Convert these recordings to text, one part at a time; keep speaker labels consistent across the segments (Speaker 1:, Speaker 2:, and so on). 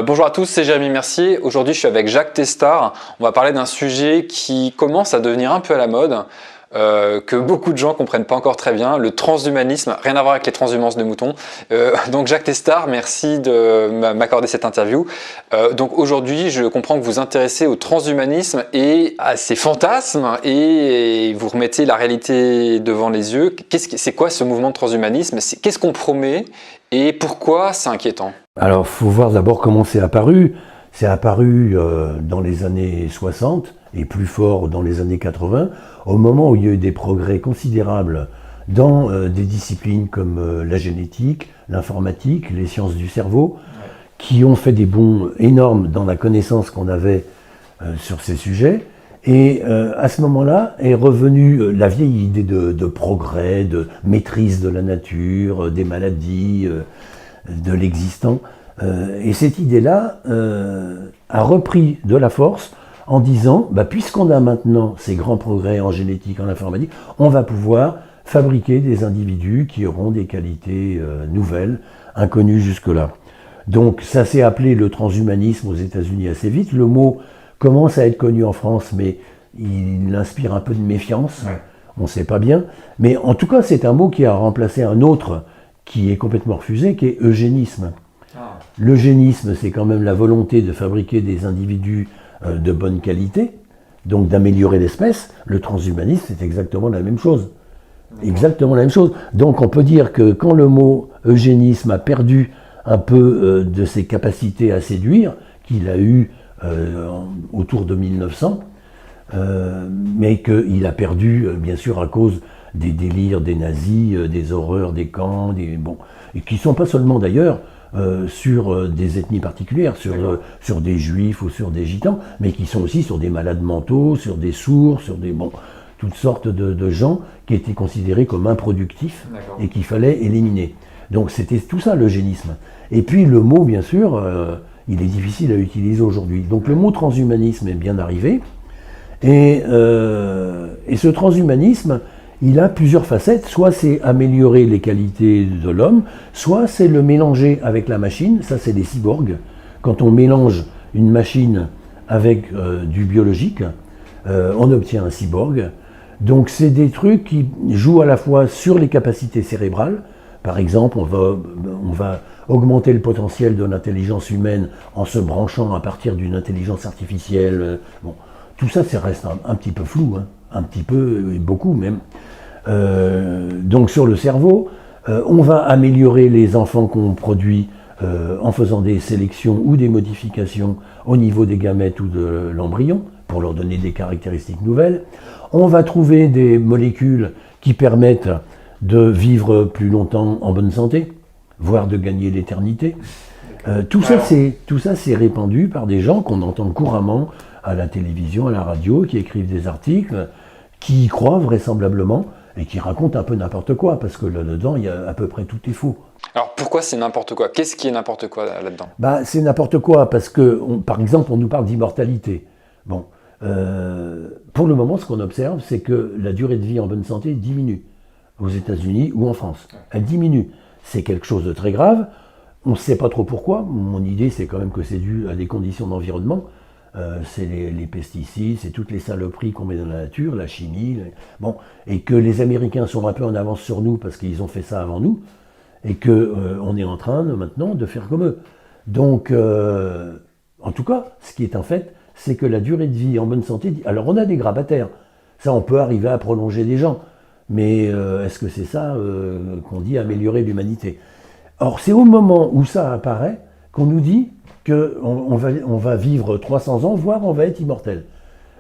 Speaker 1: Bonjour à tous, c'est Jérémy Mercier. Aujourd'hui, je suis avec Jacques Testard. On va parler d'un sujet qui commence à devenir un peu à la mode, que beaucoup de gens comprennent pas encore très bien, le transhumanisme, rien à voir avec les transhumances de moutons. Donc Jacques Testard, merci de m'accorder cette interview. Donc aujourd'hui, je comprends que vous vous intéressez au transhumanisme et à ses fantasmes et vous remettez la réalité devant les yeux. C'est quoi ce mouvement de transhumanisme? Qu'est-ce qu'on promet et pourquoi c'est inquiétant?
Speaker 2: Alors, il faut voir d'abord comment c'est apparu. C'est apparu dans les années 60 et plus fort dans les années 80, au moment où il y a eu des progrès considérables dans des disciplines comme la génétique, l'informatique, les sciences du cerveau, qui ont fait des bonds énormes dans la connaissance qu'on avait sur ces sujets. Et à ce moment-là est revenue la vieille idée de progrès, de maîtrise de la nature, des maladies, de l'existant. Et cette idée-là a repris de la force en disant, puisqu'on a maintenant ces grands progrès en génétique, en informatique, on va pouvoir fabriquer des individus qui auront des qualités nouvelles, inconnues jusque-là. Donc ça s'est appelé le transhumanisme aux États-Unis assez vite. Le mot commence à être connu en France, mais il inspire un peu de méfiance. Ouais. On ne sait pas bien. Mais en tout cas, c'est un mot qui a remplacé un autre qui est complètement refusé, qui est eugénisme. Ah. L'eugénisme, c'est quand même la volonté de fabriquer des individus de bonne qualité, donc d'améliorer l'espèce. Le transhumanisme, c'est exactement la même chose. Exactement la même chose. Donc on peut dire que quand le mot eugénisme a perdu un peu de ses capacités à séduire, qu'il a eu autour de 1900, mais qu'il a perdu, bien sûr, à cause des délires des nazis, des horreurs des camps, et qui ne sont pas seulement d'ailleurs sur des ethnies particulières, sur des juifs ou sur des gitans, mais qui sont aussi sur des malades mentaux, sur des sourds, sur toutes sortes de gens qui étaient considérés comme improductifs et qu'il fallait éliminer. Donc c'était tout ça l'eugénisme. Et puis le mot, bien sûr, il est difficile à utiliser aujourd'hui. Donc le mot transhumanisme est bien arrivé, et ce transhumanisme, il a plusieurs facettes. Soit c'est améliorer les qualités de l'homme, soit c'est le mélanger avec la machine. Ça, c'est des cyborgs. Quand on mélange une machine avec du biologique, on obtient un cyborg. Donc c'est des trucs qui jouent à la fois sur les capacités cérébrales. Par exemple, on va augmenter le potentiel de l'intelligence humaine en se branchant à partir d'une intelligence artificielle. Tout ça, ça reste un petit peu flou, hein, un petit peu, et beaucoup même. Donc sur le cerveau, on va améliorer les enfants qu'on produit en faisant des sélections ou des modifications au niveau des gamètes ou de l'embryon, pour leur donner des caractéristiques nouvelles. On va trouver des molécules qui permettent de vivre plus longtemps en bonne santé, voire de gagner l'éternité. Tout ça, c'est répandu par des gens qu'on entend couramment à la télévision, à la radio, qui écrivent des articles, qui y croient vraisemblablement et qui racontent un peu n'importe quoi, parce que là-dedans, il y a à peu près tout est faux.
Speaker 1: Alors pourquoi c'est n'importe quoi? Qu'est-ce qui est n'importe quoi là-dedans?
Speaker 2: C'est n'importe quoi, parce que, par exemple, on nous parle d'immortalité. Pour le moment, ce qu'on observe, c'est que la durée de vie en bonne santé diminue, aux États-Unis ou en France. Elle diminue. C'est quelque chose de très grave. On ne sait pas trop pourquoi. Mon idée, c'est quand même que c'est dû à des conditions d'environnement. C'est les pesticides, c'est toutes les saloperies qu'on met dans la nature, la chimie. Et que les Américains sont un peu en avance sur nous parce qu'ils ont fait ça avant nous, et qu'on est en train maintenant de faire comme eux. Donc, en tout cas, ce qui est un fait, c'est que la durée de vie en bonne santé... Alors, on a des grabataires. Ça, on peut arriver à prolonger des gens. Mais est-ce que c'est ça qu'on dit améliorer l'humanité? Or, c'est au moment où ça apparaît qu'on nous dit qu'on va vivre 300 ans, voire on va être immortel.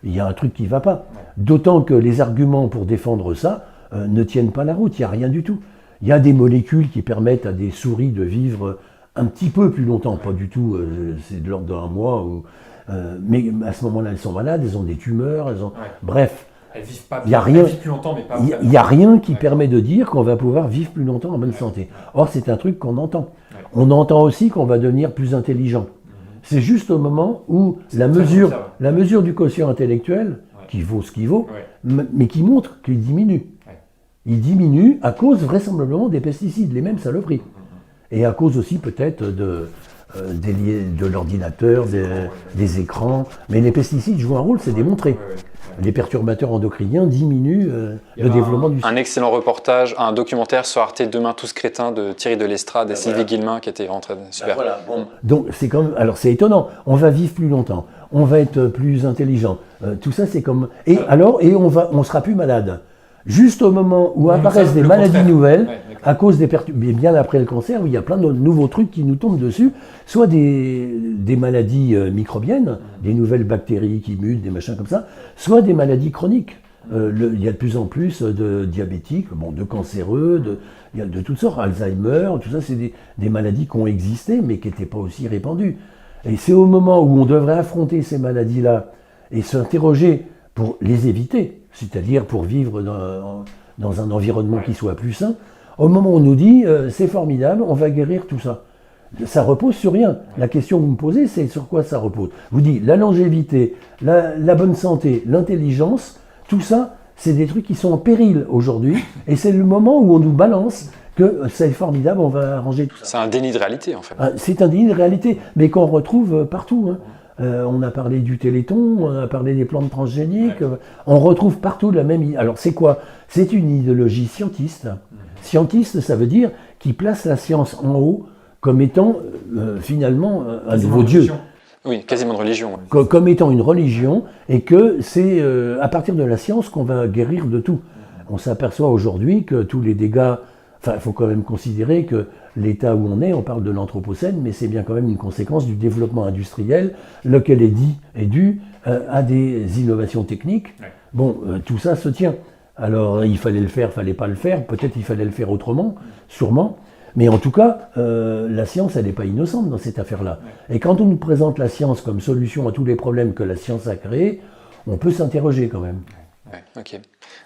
Speaker 2: Il y a un truc qui ne va pas. D'autant que les arguments pour défendre ça ne tiennent pas la route, il n'y a rien du tout. Il y a des molécules qui permettent à des souris de vivre un petit peu plus longtemps, pas du tout, c'est de l'ordre d'un mois. Mais à ce moment-là, elles sont malades, elles ont des tumeurs, elles ont... Bref.
Speaker 1: Elles vivent pas bien, elles vivent plus longtemps, mais pas...
Speaker 2: Il n'y a rien qui permet de dire qu'on va pouvoir vivre plus longtemps en bonne santé. Or, c'est un truc qu'on entend. On entend aussi qu'on va devenir plus intelligent. C'est juste au moment où la mesure du quotient intellectuel, qui vaut ce qu'il vaut, mais qui montre qu'il diminue. Il diminue à cause vraisemblablement des pesticides, les mêmes saloperies. Et à cause aussi peut-être de l'ordinateur, des écrans. Mais les pesticides jouent un rôle, c'est démontré. Les perturbateurs endocriniens diminuent le développement du...
Speaker 1: Un excellent reportage, un documentaire sur Arte, Demain tous crétins, de Thierry Delestrade et Sylvie Guillemin, qui était vraiment très super.
Speaker 2: Bon. Donc c'est comme... Alors c'est étonnant, on va vivre plus longtemps, on va être plus intelligent. Tout ça c'est comme... Et on sera plus malade. Juste au moment où apparaissent des maladies nouvelles, à cause des bien après le cancer, où il y a plein de nouveaux trucs qui nous tombent dessus, soit des maladies microbiennes, des nouvelles bactéries qui mutent, des machins comme ça, soit des maladies chroniques. Il y a de plus en plus de diabétiques, de cancéreux, il y a de toutes sortes, Alzheimer, tout ça, c'est des maladies qui ont existé, mais qui n'étaient pas aussi répandues. Et c'est au moment où on devrait affronter ces maladies-là et s'interroger pour les éviter, c'est-à-dire pour vivre dans un environnement qui soit plus sain, au moment où on nous dit c'est formidable, on va guérir tout ça. Ça repose sur rien. La question que vous me posez, c'est sur quoi ça repose. Je vous dis, la longévité, la bonne santé, l'intelligence, tout ça, c'est des trucs qui sont en péril aujourd'hui, et c'est le moment où on nous balance que c'est formidable, on va arranger tout ça.
Speaker 1: C'est un déni de réalité en fait.
Speaker 2: C'est un déni de réalité, mais qu'on retrouve partout. On a parlé du Téléthon, on a parlé des plantes transgéniques, on retrouve partout la même... Alors c'est quoi? C'est une idéologie scientiste. Scientiste, ça veut dire qui place la science en haut comme étant finalement un nouveau Dieu.
Speaker 1: Oui, quasiment de religion.
Speaker 2: Comme étant une religion, et que c'est à partir de la science qu'on va guérir de tout. On s'aperçoit aujourd'hui que tous les dégâts... Enfin, il faut quand même considérer que l'état où on parle de l'anthropocène, mais c'est bien quand même une conséquence du développement industriel, lequel est dû à des innovations techniques. Bon, tout ça se tient. Alors, il fallait le faire, il fallait pas le faire, peut-être il fallait le faire autrement, sûrement. Mais en tout cas, la science, elle n'est pas innocente dans cette affaire-là. Et quand on nous présente la science comme solution à tous les problèmes que la science a créés, on peut s'interroger quand même.
Speaker 1: Ok,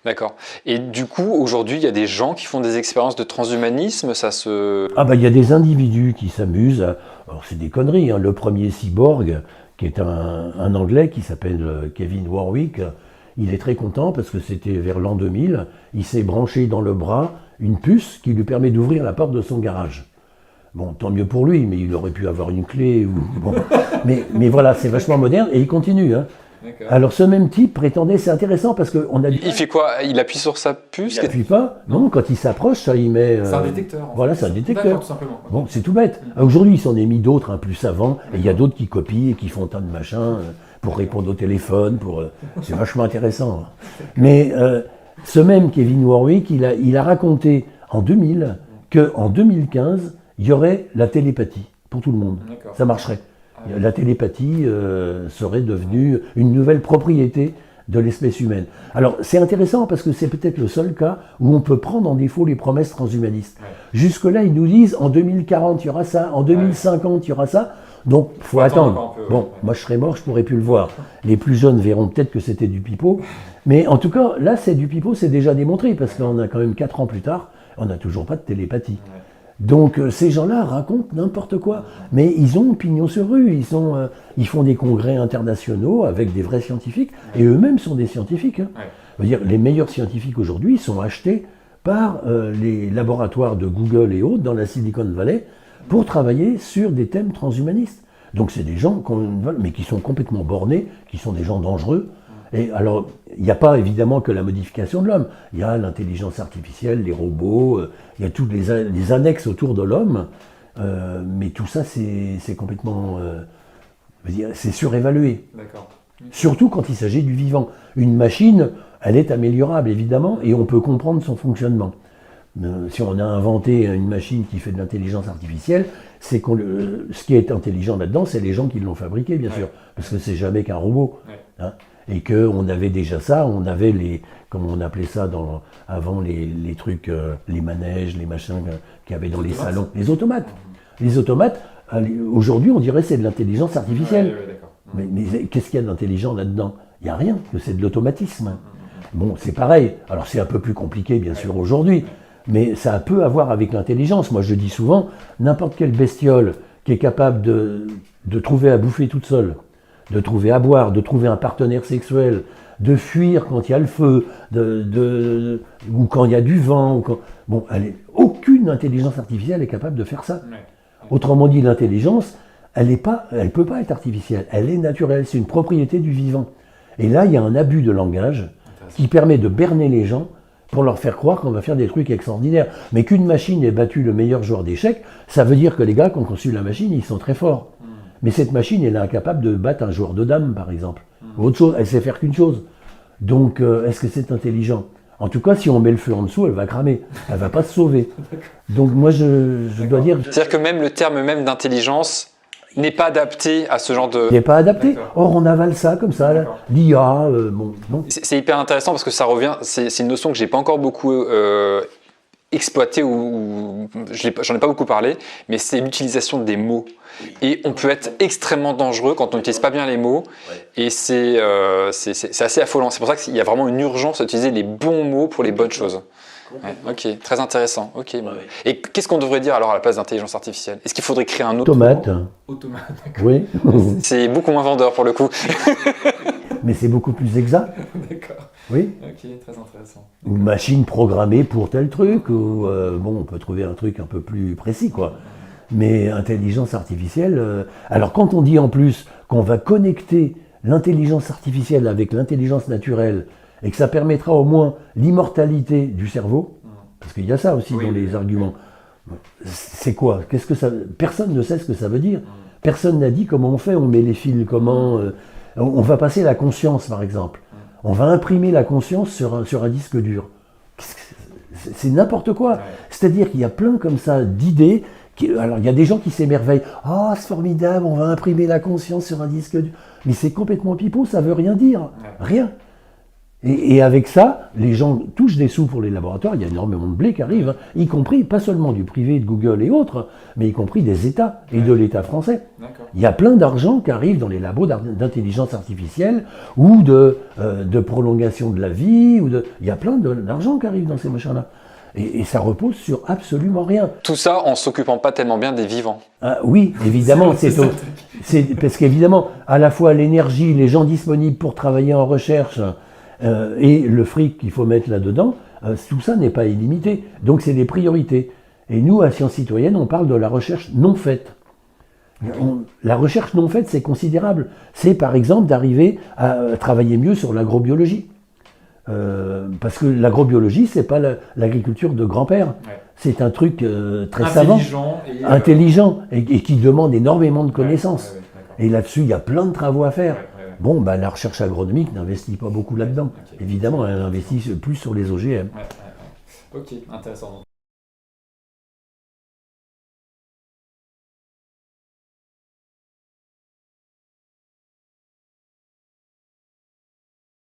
Speaker 1: d'accord. Et du coup, aujourd'hui, il y a des gens qui font des expériences de transhumanisme,
Speaker 2: il y a des individus qui s'amusent. Alors, c'est des conneries. Le premier cyborg, qui est un Anglais qui s'appelle Kevin Warwick, il est très content parce que c'était vers l'an 2000. Il s'est branché dans le bras une puce qui lui permet d'ouvrir la porte de son garage. Bon, tant mieux pour lui, mais il aurait pu avoir une clé. Mais voilà, c'est vachement moderne et il continue. Alors ce même type prétendait, c'est intéressant parce qu'on a...
Speaker 1: Il fait quoi? Il appuie sur sa puce?
Speaker 2: Il n'appuie pas. Non, quand il s'approche, ça il met...
Speaker 3: C'est un détecteur.
Speaker 2: Voilà, c'est un détecteur.
Speaker 3: Tout simplement.
Speaker 2: Bon, c'est tout bête. Aujourd'hui, il s'en est mis d'autres, plus savants, et il y a d'autres qui copient et qui font tas de machins pour répondre au téléphone. C'est vachement intéressant. Mais ce même Kevin Warwick, il a raconté en 2000 qu'en 2015, il y aurait la télépathie pour tout le monde. Ça marcherait. La télépathie serait devenue une nouvelle propriété de l'espèce humaine. Alors c'est intéressant parce que c'est peut-être le seul cas où on peut prendre en défaut les promesses transhumanistes. Jusque-là, ils nous disent en 2040 il y aura ça, en 2050 il y aura ça. Donc il faut attendre. Moi je serais mort, je pourrais plus le voir. Les plus jeunes verront peut-être que c'était du pipeau. Mais en tout cas, là c'est du pipeau, c'est déjà démontré parce qu'on a quand même 4 ans plus tard, on n'a toujours pas de télépathie. Donc ces gens-là racontent n'importe quoi, mais ils ont pignon sur rue, ils font des congrès internationaux avec des vrais scientifiques, et eux-mêmes sont des scientifiques. Je veux dire, les meilleurs scientifiques aujourd'hui sont achetés par les laboratoires de Google et autres dans la Silicon Valley pour travailler sur des thèmes transhumanistes. Donc c'est des gens mais qui sont complètement bornés, qui sont des gens dangereux. Et alors, il n'y a pas évidemment que la modification de l'homme. Il y a l'intelligence artificielle, les robots, il y a toutes les annexes autour de l'homme. Mais tout ça, c'est complètement... c'est surévalué.
Speaker 3: D'accord.
Speaker 2: Surtout quand il s'agit du vivant. Une machine, elle est améliorable, évidemment, et on peut comprendre son fonctionnement. Si on a inventé une machine qui fait de l'intelligence artificielle, c'est ce qui est intelligent là-dedans, c'est les gens qui l'ont fabriqué, bien sûr. Parce que c'est jamais qu'un robot. Et qu'on avait déjà ça, on avait comme on appelait ça avant les trucs, les manèges, les machins qu'il y avait dans les salons, les automates. Les automates, aujourd'hui on dirait c'est de l'intelligence artificielle. Mais qu'est-ce qu'il y a d'intelligent là-dedans? Il n'y a rien, que c'est de l'automatisme. Bon, c'est pareil, alors c'est un peu plus compliqué bien sûr aujourd'hui, mais ça a peu à voir avec l'intelligence. Moi je dis souvent, n'importe quelle bestiole qui est capable de trouver à bouffer toute seule, de trouver à boire, de trouver un partenaire sexuel, de fuir quand il y a le feu, ou quand il y a du vent. Aucune intelligence artificielle est capable de faire ça. Autrement dit, l'intelligence, elle peut pas être artificielle, elle est naturelle, c'est une propriété du vivant. Et là, il y a un abus de langage qui permet de berner les gens pour leur faire croire qu'on va faire des trucs extraordinaires. Mais qu'une machine ait battu le meilleur joueur d'échecs, ça veut dire que les gars qui ont conçu la machine, ils sont très forts. Mais cette machine, elle est incapable de battre un joueur de dames, par exemple. Ou autre chose, elle sait faire qu'une chose. Donc, est-ce que c'est intelligent? En tout cas, si on met le feu en dessous, elle va cramer. Elle va pas se sauver. Donc moi, je dois dire...
Speaker 1: C'est-à-dire que même le terme même d'intelligence n'est pas adapté à ce genre de...
Speaker 2: Il n'est pas adapté. Or, on avale ça comme ça, l'IA, bon, non.
Speaker 1: C'est hyper intéressant parce que ça revient, c'est une notion que j'ai pas encore beaucoup exploitée ou j'en ai pas beaucoup parlé, mais c'est l'utilisation des mots. Et on peut être extrêmement dangereux quand on n'utilise pas bien les mots, et c'est assez affolant. C'est pour ça qu'il y a vraiment une urgence à utiliser les bons mots pour les bonnes choses. Ouais, ok, très intéressant. Ok. Bon. Et qu'est-ce qu'on devrait dire alors à la place d'intelligence artificielle? Est-ce qu'il faudrait créer un autre
Speaker 2: Automate.
Speaker 3: Automate,
Speaker 2: Oui.
Speaker 1: C'est beaucoup moins vendeur pour le coup.
Speaker 2: Mais c'est beaucoup plus exact.
Speaker 3: D'accord.
Speaker 2: Oui.
Speaker 3: Ok, très intéressant.
Speaker 2: Ou machine programmée pour tel truc, ou bon, on peut trouver un truc un peu plus précis, quoi. Mais intelligence artificielle... alors quand on dit en plus qu'on va connecter l'intelligence artificielle avec l'intelligence naturelle, et que ça permettra au moins l'immortalité du cerveau, parce qu'il y a ça aussi dans les arguments. C'est quoi? Qu'est-ce que ça... Personne ne sait ce que ça veut dire. Personne n'a dit comment on fait, on met les fils, comment... on va passer la conscience, par exemple. On va imprimer la conscience sur un disque dur. C'est n'importe quoi. C'est-à-dire qu'il y a plein comme ça d'idées. Alors, il y a des gens qui s'émerveillent. « Ah, c'est formidable, on va imprimer la conscience sur un disque dur. » Mais c'est complètement pipeau, ça veut rien dire. Rien. Et avec ça, les gens touchent des sous pour les laboratoires. Il y a énormément de blé qui arrive, hein, y compris, pas seulement du privé, de Google et autres, mais y compris des États et de l'État français. Il y a plein d'argent qui arrive dans les labos d'intelligence artificielle ou de prolongation de la vie. Il y a plein d'argent qui arrive dans ces machins-là. Et ça repose sur absolument rien.
Speaker 1: Tout ça en s'occupant pas tellement bien des vivants.
Speaker 2: Ah, oui, évidemment. C'est parce qu'évidemment, à la fois l'énergie, les gens disponibles pour travailler en recherche et le fric qu'il faut mettre là-dedans, tout ça n'est pas illimité. Donc c'est des priorités. Et nous, à Sciences Citoyennes, on parle de la recherche non faite. La recherche non faite, c'est considérable. C'est par exemple d'arriver à travailler mieux sur l'agrobiologie. Parce que l'agrobiologie, c'est pas l'agriculture de grand-père. C'est un truc très savant, intelligent et qui demande énormément de connaissances. Et là-dessus, il y a plein de travaux à faire. Bon, bah, la recherche agronomique n'investit pas beaucoup là-dedans. Évidemment, elle investit plus sur les OGM.
Speaker 3: Ok, intéressant.